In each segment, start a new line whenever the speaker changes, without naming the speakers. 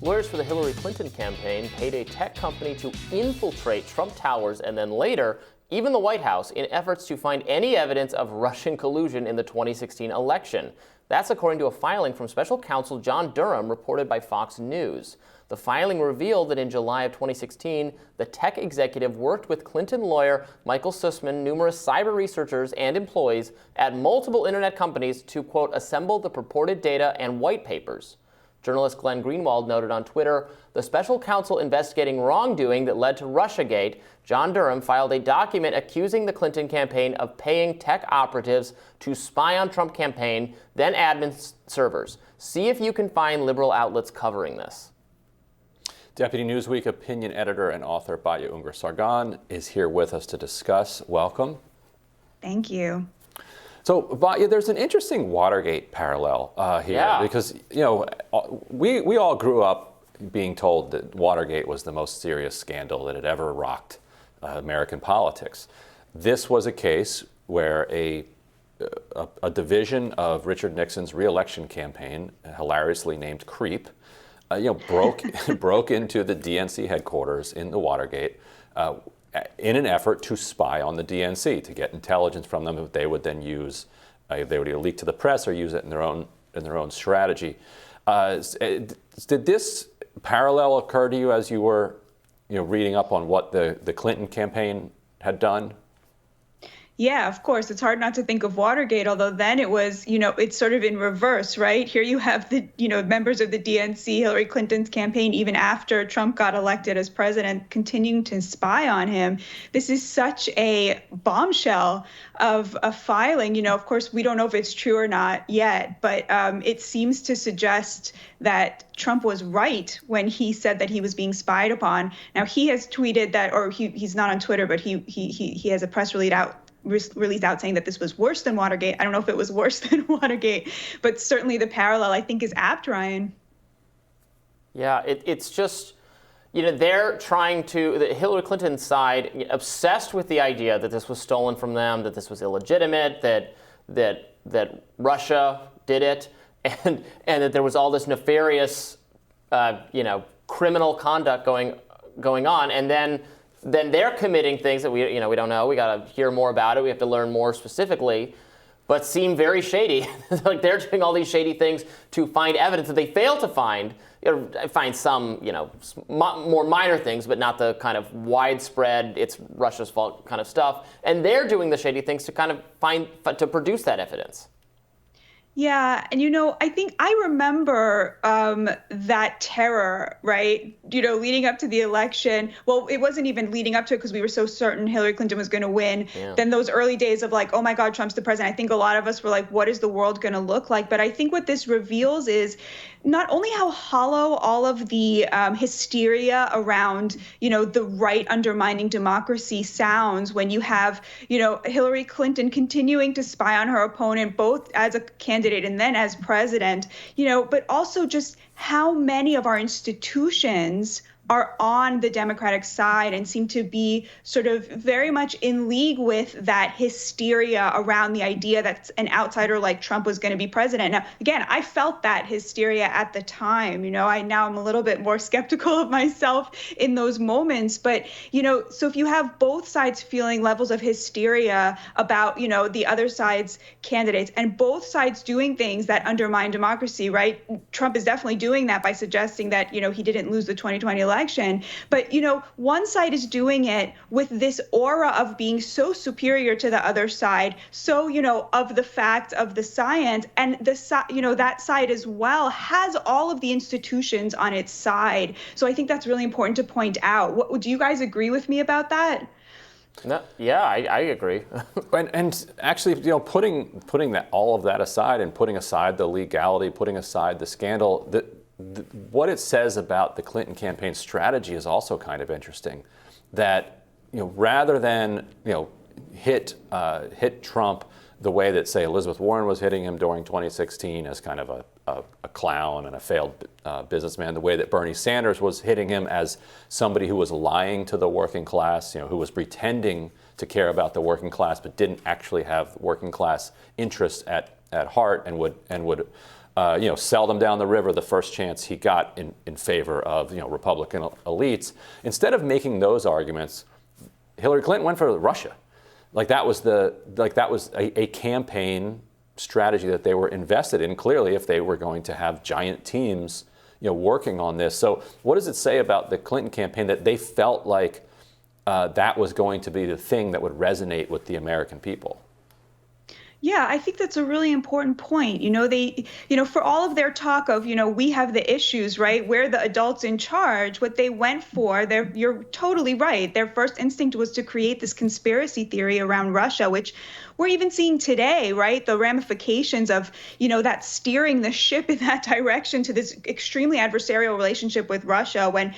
Lawyers for the Hillary Clinton campaign paid a tech company to infiltrate Trump Towers and then later, even the White House, in efforts to find any evidence of Russian collusion in the 2016 election. That's according to a filing from special counsel John Durham reported by Fox News. The filing revealed that in July of 2016, the tech executive worked with Clinton lawyer Michael Sussman, numerous cyber researchers, and employees at multiple internet companies to, quote, assemble the purported data and white papers. Journalist Glenn Greenwald noted on Twitter, the special counsel investigating wrongdoing that led to Russiagate, John Durham filed a document accusing the Clinton campaign of paying tech operatives to spy on Trump campaign, then admin servers. See if you can find liberal outlets covering this.
Deputy Newsweek opinion editor and author Batya Ungar-Sargon is here with us to discuss. Welcome.
Thank you.
So, Batya, there's an interesting Watergate parallel here because, you know, we all grew up being told that Watergate was the most serious scandal that had ever rocked American politics. This was a case where a division of Richard Nixon's re-election campaign, hilariously named CREEP, broke into the DNC headquarters in the Watergate in an effort to spy on the DNC, to get intelligence from them that they would then use. They would either leak to the press or use it in their own strategy. Did this parallel occur to you as you were, reading up on what the Clinton campaign had done?
Yeah, of course. It's hard not to think of Watergate, although then it was, it's sort of in reverse, right? Here you have the, members of the DNC, Hillary Clinton's campaign, even after Trump got elected as president, continuing to spy on him. This is such a bombshell of a filing. Of course, we don't know if it's true or not yet, but it seems to suggest that Trump was right when he said that he was being spied upon. Now, he has tweeted that, or he's not on Twitter, but he has a press release out saying that this was worse than Watergate. I don't know if it was worse than Watergate, but certainly the parallel, I think, is apt, Ryan.
Yeah, it's just, they're trying to, the Hillary Clinton side, obsessed with the idea that this was stolen from them, that this was illegitimate, that Russia did it, and that there was all this nefarious, criminal conduct going on, and then they're committing things that we don't know. We got to hear more about it. We have to learn more specifically, but seem very shady. Like they're doing all these shady things to find evidence that they fail to find. Find some, more minor things, but not the kind of widespread, it's Russia's fault kind of stuff. And they're doing the shady things to kind of to produce that evidence.
Yeah. And, I think I remember that terror, right? Leading up to the election. Well, it wasn't even leading up to it because we were so certain Hillary Clinton was going to win. Yeah. Then those early days of like, oh, my God, Trump's the president. I think a lot of us were like, what is the world going to look like? But I think what this reveals is not only how hollow all of the hysteria around, the right undermining democracy sounds when you have, Hillary Clinton continuing to spy on her opponent, both as a candidate and then as president, but also just how many of our institutions are on the Democratic side and seem to be sort of very much in league with that hysteria around the idea that an outsider like Trump was going to be president. Now, again, I felt that hysteria at the time. Now I'm a little bit more skeptical of myself in those moments. But, so if you have both sides feeling levels of hysteria about, the other side's candidates and both sides doing things that undermine democracy, right? Trump is definitely doing that by suggesting that, he didn't lose the 2020 election. But, one side is doing it with this aura of being so superior to the other side. So, of the fact of the science, and that side as well has all of the institutions on its side. So I think that's really important to point out. Do you guys agree with me about that?
No, yeah, I agree.
and actually, putting that all of that aside and putting aside the legality, putting aside the scandal, what it says about the Clinton campaign strategy is also kind of interesting. That rather than hit Trump the way that, say, Elizabeth Warren was hitting him during 2016 as kind of a clown and a failed businessman, the way that Bernie Sanders was hitting him as somebody who was lying to the working class, who was pretending to care about the working class but didn't actually have working class interests at heart and would sell them down the river the first chance he got in favor of Republican elites. Instead of making those arguments, Hillary Clinton went for Russia. That was a campaign strategy that they were invested in, clearly, if they were going to have giant teams working on this. So what does it say about the Clinton campaign that they felt like that was going to be the thing that would resonate with the American people?
Yeah, I think that's a really important point. For all of their talk of, we have the issues, right? We're the adults in charge. What they went for, you're totally right. Their first instinct was to create this conspiracy theory around Russia, which we're even seeing today, right? The ramifications of, that steering the ship in that direction to this extremely adversarial relationship with Russia when,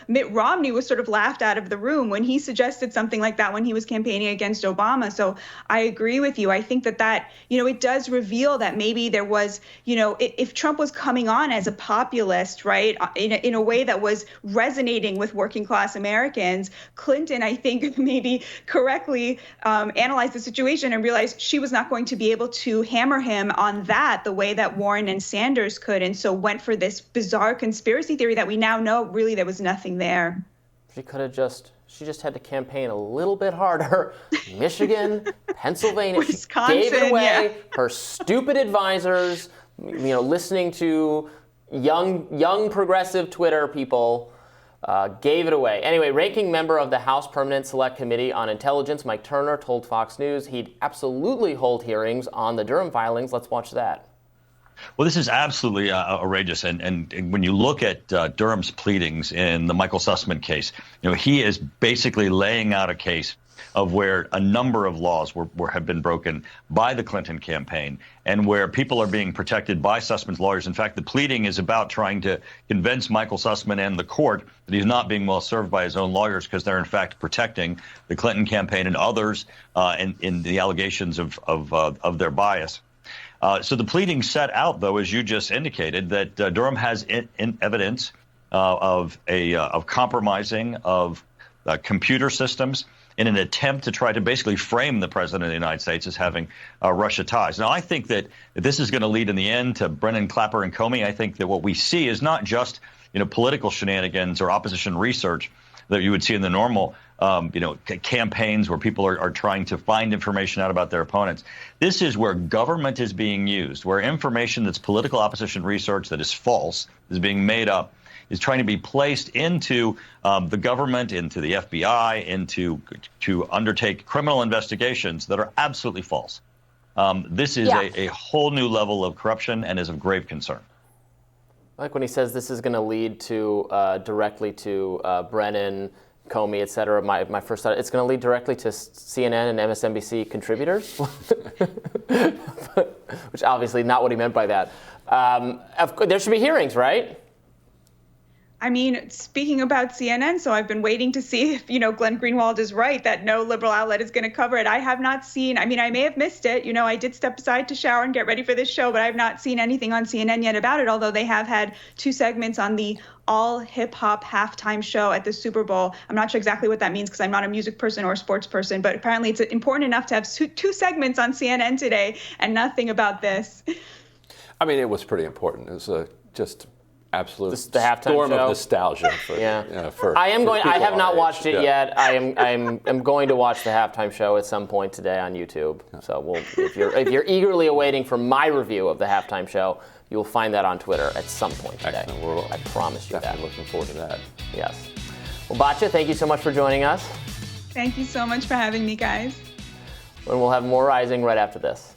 Mitt Romney was sort of laughed out of the room when he suggested something like that when he was campaigning against Obama. So I agree with you. I think that it does reveal that maybe there was, if Trump was coming on as a populist, right, in a way that was resonating with working class Americans, Clinton, I think, maybe correctly analyzed the situation and realized she was not going to be able to hammer him on that the way that Warren and Sanders could, and so went for this bizarre conspiracy theory that we now know really there was nothing there.
She just had to campaign a little bit harder. Michigan, Pennsylvania,
Wisconsin,
she gave it away.
Yeah.
Her stupid advisors, listening to young progressive Twitter people, gave it away. Anyway, ranking member of the House Permanent Select Committee on Intelligence, Mike Turner, told Fox News he'd absolutely hold hearings on the Durham filings. Let's watch that.
Well, this is absolutely outrageous. And when you look at Durham's pleadings in the Michael Sussman case, he is basically laying out a case of where a number of laws have been broken by the Clinton campaign and where people are being protected by Sussman's lawyers. In fact, the pleading is about trying to convince Michael Sussman and the court that he's not being well served by his own lawyers because they're, in fact, protecting the Clinton campaign and others in the allegations of their bias. So the pleading set out, though, as you just indicated, that Durham has evidence of compromising of computer systems in an attempt to try to basically frame the president of the United States as having Russia ties. Now, I think that this is going to lead in the end to Brennan, Clapper, and Comey. I think that what we see is not just political shenanigans or opposition research that you would see in the normal campaigns where people are trying to find information out about their opponents. This is where government is being used, where information that's political opposition research that is false is being made up, is trying to be placed into the government, into the FBI, to undertake criminal investigations that are absolutely false. This is a whole new level of corruption and is of grave concern.
Like when he says this is going to lead to directly to Brennan, Comey, et cetera, my first thought, it's going to lead directly to CNN and MSNBC contributors, which obviously not what he meant by that. There should be hearings, right?
I mean, speaking about CNN, so I've been waiting to see if, Glenn Greenwald is right that no liberal outlet is going to cover it. I have not seen, I may have missed it. I did step aside to shower and get ready for this show, but I've not seen anything on CNN yet about it, although they have had 2 segments on the all hip hop halftime show at the Super Bowl. I'm not sure exactly what that means because I'm not a music person or a sports person, but apparently it's important enough to have 2 segments on CNN today and nothing about this.
It was pretty important. It was just absolute
the halftime
storm
show.
Of nostalgia. For,
I have not watched it yet. I'm going to watch the halftime show at some point today on YouTube. So if you're eagerly awaiting for my review of the halftime show, you'll find that on Twitter at some point today.
Excellent.
I promise you that.
Looking forward to that.
Yes. Well, Batya, thank you so much for joining us.
Thank you so much for having me, guys.
And we'll have more Rising right after this.